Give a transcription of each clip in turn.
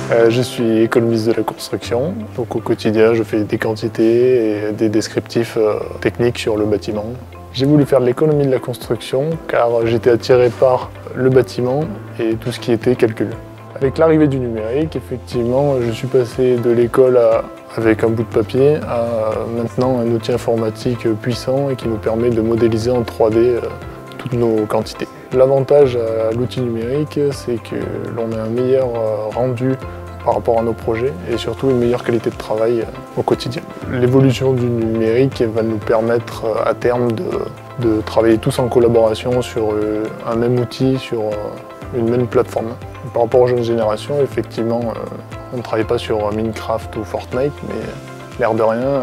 Je suis économiste de la construction, donc au quotidien je fais des quantités et des descriptifs techniques sur le bâtiment. J'ai voulu faire de l'économie de la construction car j'étais attiré par le bâtiment et tout ce qui était calcul. Avec l'arrivée du numérique, effectivement, je suis passé de l'école avec un bout de papier à maintenant un outil informatique puissant et qui nous permet de modéliser en 3D toutes nos quantités. L'avantage à l'outil numérique, c'est que l'on a un meilleur rendu par rapport à nos projets et surtout une meilleure qualité de travail au quotidien. L'évolution du numérique va nous permettre à terme de travailler tous en collaboration sur un même outil, sur une même plateforme. Par rapport aux jeunes générations, effectivement, on ne travaille pas sur Minecraft ou Fortnite, mais l'air de rien,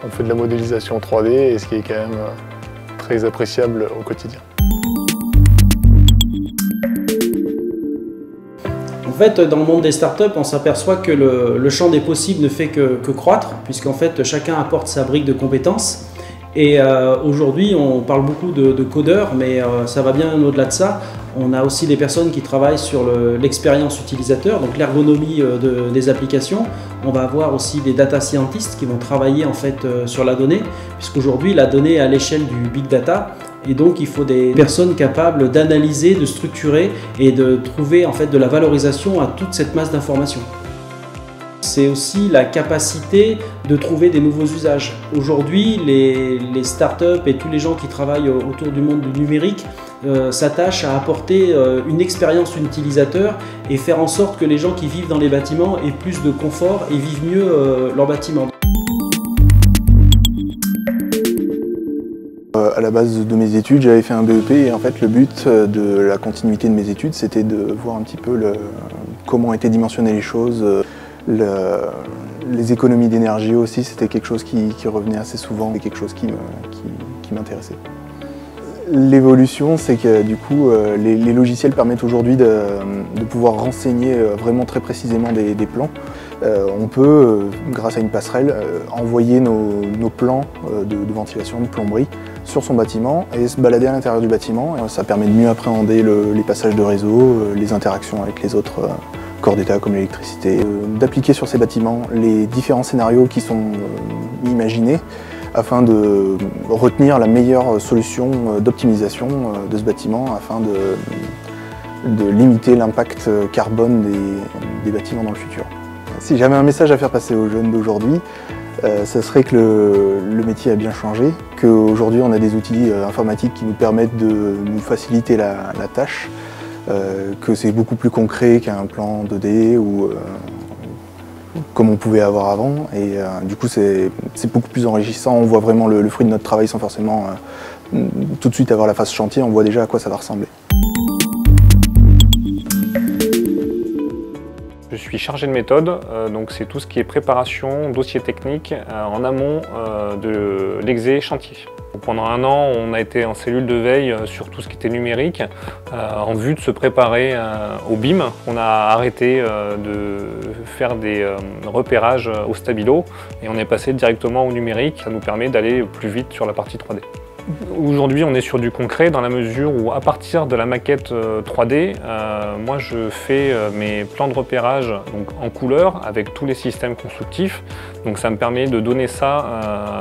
on fait de la modélisation 3D et ce qui est quand même très appréciable au quotidien. En fait, dans le monde des startups, on s'aperçoit que le champ des possibles ne fait que croître, puisqu'en fait, chacun apporte sa brique de compétences. Et aujourd'hui, on parle beaucoup de codeurs, mais ça va bien au-delà de ça. On a aussi des personnes qui travaillent sur l'expérience utilisateur, donc l'ergonomie des applications. On va avoir aussi des data scientists qui vont travailler en fait sur la donnée, puisqu'aujourd'hui, la donnée est à l'échelle du big data. Et donc, il faut des personnes capables d'analyser, de structurer et de trouver en fait de la valorisation à toute cette masse d'informations. C'est aussi la capacité de trouver des nouveaux usages. Aujourd'hui, les startups et tous les gens qui travaillent autour du monde du numérique s'attachent à apporter une expérience utilisateur et faire en sorte que les gens qui vivent dans les bâtiments aient plus de confort et vivent mieux leur bâtiment. À la base de mes études, j'avais fait un BEP et en fait le but de la continuité de mes études, c'était de voir un petit peu comment étaient dimensionnées les choses. Les économies d'énergie aussi, c'était quelque chose qui revenait assez souvent et quelque chose qui m'intéressait. L'évolution, c'est que du coup, les logiciels permettent aujourd'hui de pouvoir renseigner vraiment très précisément des plans. On peut, grâce à une passerelle, envoyer nos plans de ventilation, de plomberie sur son bâtiment et se balader à l'intérieur du bâtiment. Ça permet de mieux appréhender les passages de réseau, les interactions avec les autres corps d'état comme l'électricité, d'appliquer sur ces bâtiments les différents scénarios qui sont imaginés afin de retenir la meilleure solution d'optimisation de ce bâtiment afin de limiter l'impact carbone des bâtiments dans le futur. Si j'avais un message à faire passer aux jeunes d'aujourd'hui, ça serait que le métier a bien changé, qu'aujourd'hui on a des outils informatiques qui nous permettent de nous faciliter la tâche, que c'est beaucoup plus concret qu'un plan 2D ou comme on pouvait avoir avant. Et du coup c'est beaucoup plus enrichissant, on voit vraiment le fruit de notre travail sans forcément tout de suite avoir la phase chantier, on voit déjà à quoi ça va ressembler. Je suis chargé de méthode, donc c'est tout ce qui est préparation, dossier technique en amont de l'exé chantier. Pendant un an, on a été en cellule de veille sur tout ce qui était numérique en vue de se préparer au BIM. On a arrêté de faire des repérages au stabilo et on est passé directement au numérique. Ça nous permet d'aller plus vite sur la partie 3D. Aujourd'hui, on est sur du concret dans la mesure où, à partir de la maquette 3D, moi je fais mes plans de repérage donc, en couleur avec tous les systèmes constructifs. Donc ça me permet de donner ça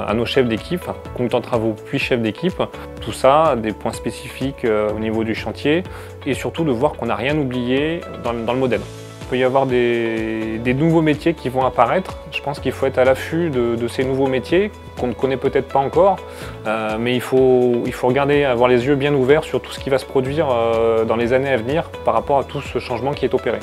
à nos chefs d'équipe, conducteurs de travaux puis chefs d'équipe. Tout ça, des points spécifiques au niveau du chantier et surtout de voir qu'on n'a rien oublié dans le modèle. Il peut y avoir des nouveaux métiers qui vont apparaître. Je pense qu'il faut être à l'affût de ces nouveaux métiers qu'on ne connaît peut-être pas encore, mais il faut regarder, avoir les yeux bien ouverts sur tout ce qui va se produire dans les années à venir par rapport à tout ce changement qui est opéré.